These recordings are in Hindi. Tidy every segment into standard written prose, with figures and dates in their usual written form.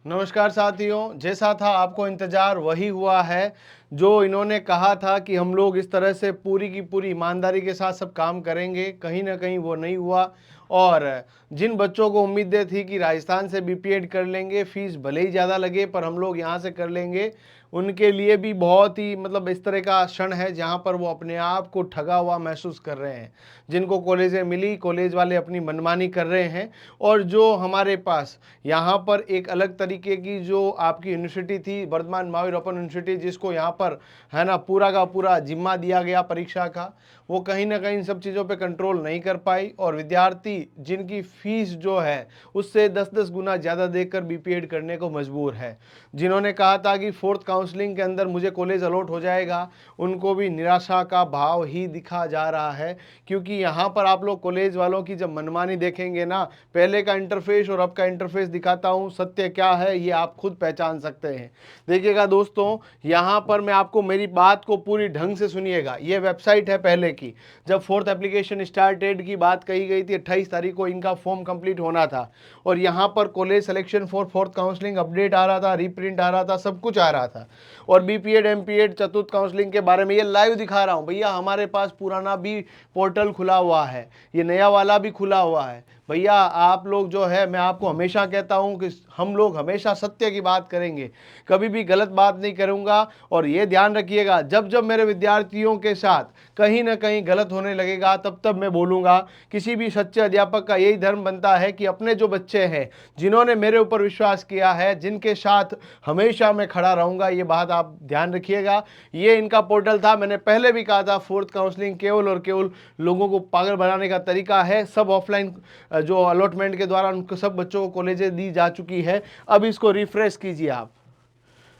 नमस्कार साथियों, जैसा था आपको इंतज़ार वही हुआ है। जो इन्होंने कहा था कि हम लोग इस तरह से पूरी की पूरी ईमानदारी के साथ सब काम करेंगे, कहीं ना कहीं वो नहीं हुआ। और जिन बच्चों को उम्मीदें थी कि राजस्थान से बीपीएड कर लेंगे, फीस भले ही ज़्यादा लगे पर हम लोग यहाँ से कर लेंगे, उनके लिए भी बहुत ही इस तरह का क्षण है जहाँ पर वो अपने आप को ठगा हुआ महसूस कर रहे हैं। जिनको कॉलेजें मिली, कॉलेज वाले अपनी मनमानी कर रहे हैं। और जो हमारे पास यहाँ पर एक अलग तरीके की जो आपकी यूनिवर्सिटी थी, वर्धमान महावीर ओपन यूनिवर्सिटी, जिसको यहाँ पर है ना पूरा का पूरा जिम्मा दिया गया परीक्षा का, वो कहीं ना कहीं इन सब चीज़ों पे कंट्रोल नहीं कर पाई। और विद्यार्थी जिनकी फीस जो है उससे 10-10 गुना ज़्यादा देकर बीपीएड करने को मजबूर है। जिन्होंने कहा था कि फोर्थ काउंसलिंग के अंदर मुझे कॉलेज अलॉट हो जाएगा, उनको भी निराशा का भाव ही दिखा जा रहा है। क्योंकि यहाँ पर आप लोग कॉलेज वालों की जब मनमानी देखेंगे ना, पहले का इंटरफेस और अब का इंटरफेस दिखाता हूँ, सत्य क्या है ये आप खुद पहचान सकते हैं। देखिएगा दोस्तों, यहाँ पर मैं आपको मेरी बात को पूरी ढंग से सुनिएगा। ये वेबसाइट है पहले की, जब फोर्थ एप्लीकेशन स्टार्टेड की बात कही गई थी, 28 तारीख को इनका फॉर्म कंप्लीट होना था। और यहाँ पर college selection for fourth counselling update आ रहा था, रीप्रिंट आ रहा था, सब कुछ आ रहा था। और बीपीएड एमपीएड चतुर्थ काउंसलिंग के बारे में ये लाइव दिखा रहा हूँ भैया। हमारे पास पुराना भी पोर्टल खुला हुआ है, ये नया वाला भी खुला हुआ है भैया। आप लोग जो है, मैं आपको हमेशा कहता हूं कि हम लोग हमेशा सत्य की बात करेंगे, कभी भी गलत बात नहीं करूंगा। और ये ध्यान रखिएगा, जब जब मेरे विद्यार्थियों के साथ कहीं ना कहीं गलत होने लगेगा तब तब मैं बोलूंगा। किसी भी सच्चे अध्यापक का यही धर्म बनता है कि अपने जो बच्चे हैं, जिन्होंने मेरे ऊपर विश्वास किया है, जिनके साथ हमेशा मैं खड़ा रहूंगा, ये बात आप ध्यान रखिएगा। ये इनका पोर्टल था, मैंने पहले भी कहा था, फोर्थ काउंसलिंग केवल और केवल लोगों को पागल बनाने का तरीका है। सब ऑफलाइन जो अलॉटमेंट के द्वारा उनको सब बच्चों को कॉलेजेस दी जा चुकी है। अब इसको रिफ्रेश कीजिए आप,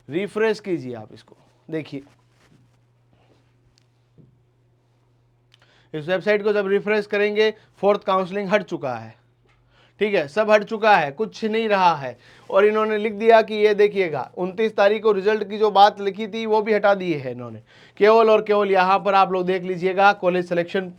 रिफ्रेश कीजिए आप इसको, देखिए इस वेबसाइट को जब रिफ्रेश करेंगे, फोर्थ काउंसलिंग हट चुका है। ठीक है, सब हट चुका है, कुछ नहीं रहा है। और इन्होंने लिख दिया कि ये देखिएगा 29 तारीख को रिजल्ट की जो बात लिखी थी वो भी हटा दी है इन्होंने। केवल और केवल यहाँ पर आप लोग देख लीजिएगा, कॉलेज सिलेक्शन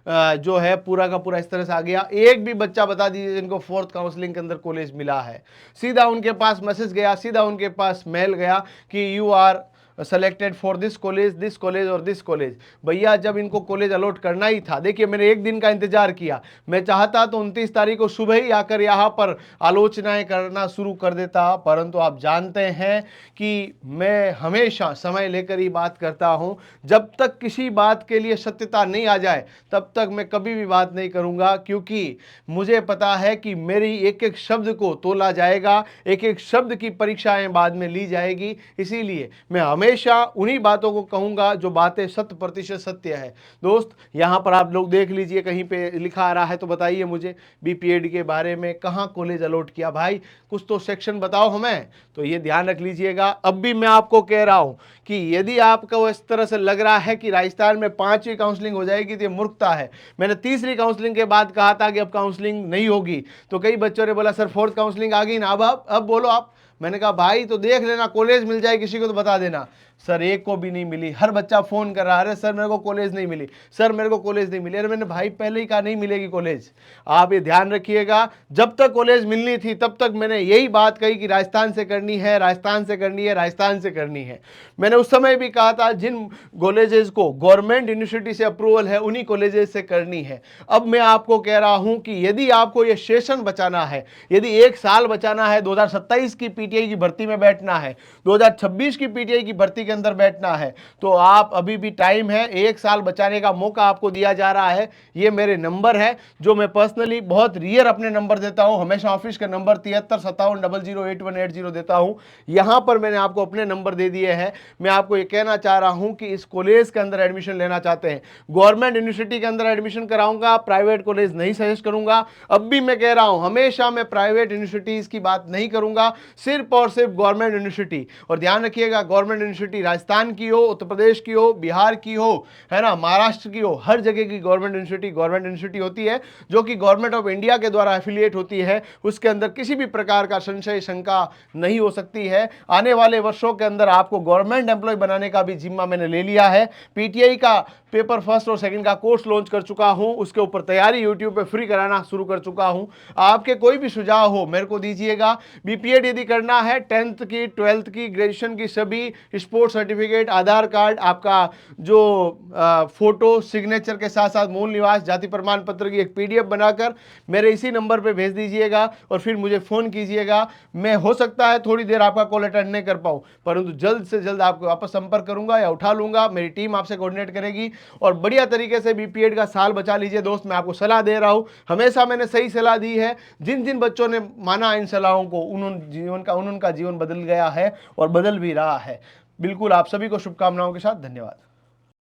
जो है पूरा का पूरा इस तरह से आ गया। एक भी बच्चा बता दीजिए जिनको फोर्थ काउंसलिंग के अंदर कॉलेज मिला है। सीधा उनके पास मैसेज गया, सीधा उनके पास मेल गया कि you are selected for this college और दिस कॉलेज। भैया जब इनको कॉलेज अलॉट करना ही था, देखिए मैंने एक दिन का इंतजार किया। मैं चाहता तो 29 तारीख को सुबह ही आकर यहाँ पर आलोचनाएं करना शुरू कर देता, परंतु आप जानते हैं कि मैं हमेशा समय लेकर ही बात करता हूँ। जब तक किसी बात के लिए सत्यता नहीं आ जाए तब तक मैं कभी भी बात नहीं करूँगा, क्योंकि मुझे पता है कि मेरी एक एक शब्द को तोला जाएगा, एक एक शब्द की परीक्षाएं बाद में ली जाएगी। इसीलिए मैं हमेशा उन्हीं बातों को कहूंगा जो बातें 100% सत्य है। दोस्त यहाँ पर आप लोग देख लीजिए, कहीं पे लिखा आ रहा है तो बताइए मुझे, बीपीएड के बारे में कहाँ कॉलेज अलॉट किया भाई, कुछ तो सेक्शन बताओ हमें। तो ये ध्यान रख लीजिएगा। अब भी मैं आपको कह रहा हूं कि यदि आपको इस तरह से लग रहा है कि राजस्थान में 5वीं काउंसलिंग हो जाएगी तो ये मूर्खता है। मैंने तीसरी काउंसलिंग के बाद कहा था कि अब काउंसलिंग नहीं होगी, तो कई बच्चों ने बोला सर फोर्थ काउंसलिंग आ गई ना, अब बोलो आप। मैंने कहा भाई तो देख लेना, कॉलेज मिल जाए किसी को तो बता देना। सर एक को भी नहीं मिली। हर बच्चा फोन कर रहा है, अरे सर मेरे को कॉलेज नहीं मिली, सर मेरे को कॉलेज नहीं मिली। अरे मैंने भाई पहले ही कहा नहीं मिलेगी कॉलेज। आप ये ध्यान रखिएगा, जब तक कॉलेज मिलनी थी तब तक मैंने यही बात कही कि राजस्थान से करनी है, राजस्थान से करनी है, राजस्थान से करनी है। मैंने उस समय भी कहा था जिन कॉलेजेस को गवर्नमेंट यूनिवर्सिटी से अप्रूवल है उन्हीं कॉलेजेस से करनी है। अब मैं आपको कह रहा हूं कि यदि आपको यह सेशन बचाना है, यदि एक साल बचाना है, 2027 की पीटीआई की भर्ती में बैठना है, 2026 की पीटीआई की भर्ती के अंदर बैठना है, तो आप अभी भी टाइम है, एक साल बचाने का मौका आपको दिया जा रहा है। ये मेरे नंबर है जो मैं पर्सनली बहुत रियर अपने नंबर देता हूं, हमेशा ऑफिस का नंबर 7357008180 देता हूं। यहां पर मैंने आपको अपने नंबर दे दिए हैं। मैं आपको ये कहना चाह रहा हूं कि इस कॉलेज के अंदर एडमिशन लेना चाहते हैं, गवर्नमेंट यूनिवर्सिटी के अंदर एडमिशन कराऊंगा, प्राइवेट कॉलेज नहीं सजेस्ट करूंगा। अब भी मैं कह रहा हूं, हमेशा मैं प्राइवेट यूनिवर्सिटीज की बात नहीं करूंगा, सिर्फ और सिर्फ गवर्नमेंट यूनिवर्सिटी। और ध्यान रखिएगा, गवर्नमेंट यूनिवर्सिटी राजस्थान की हो, उत्तर प्रदेश की हो, बिहार की हो, है ना, महाराष्ट्र की हो, हर जगह की गवर्नमेंट यूनिवर्सिटी होती है जो कि गवर्नमेंट ऑफ इंडिया के द्वारा एफिलिएट होती है। उसके अंदर किसी भी प्रकार का संशय शंका नहीं हो सकती है। आने वाले वर्षों के अंदर आपको गवर्नमेंट एम्प्लॉय बनाने का भी जिम्मा मैंने ले लिया है। पीटीआई का पेपर फर्स्ट और सेकंड का कोर्स लॉन्च कर चुका हूं, उसके ऊपर तैयारी यूट्यूब पे फ्री कराना शुरू कर चुका हूं। आपके कोई भी सुझाव हो मेरे को दीजिएगा। बीपीएड यदि करना है 10th की, 12th की, ग्रेजुएशन की, सभी स्पोर्ट्स सर्टिफिकेट, आधार कार्ड, आपका जो फोटो सिग्नेचर के साथ साथ मूल निवास, जाति प्रमाण पत्र की एक पीडीएफ बनाकर मेरे इसी नंबर पे भेज दीजिएगा और फिर मुझे फ़ोन कीजिएगा। मैं हो सकता है थोड़ी देर आपका कॉल अटेंड नहीं कर पाऊँ, परंतु जल्द से जल्द आपको वापस संपर्क करूंगा या उठा लूंगा। मेरी टीम आपसे कोऑर्डिनेट करेगी और बढ़िया तरीके से बीपीएड का साल बचा लीजिए दोस्त। मैं आपको सलाह दे रहा हूं, हमेशा मैंने सही सलाह दी है। जिन जिन बच्चों ने माना इन सलाहों को, उनका जीवन बदल गया है और बदल भी रहा है। बिल्कुल, आप सभी को शुभकामनाओं के साथ धन्यवाद।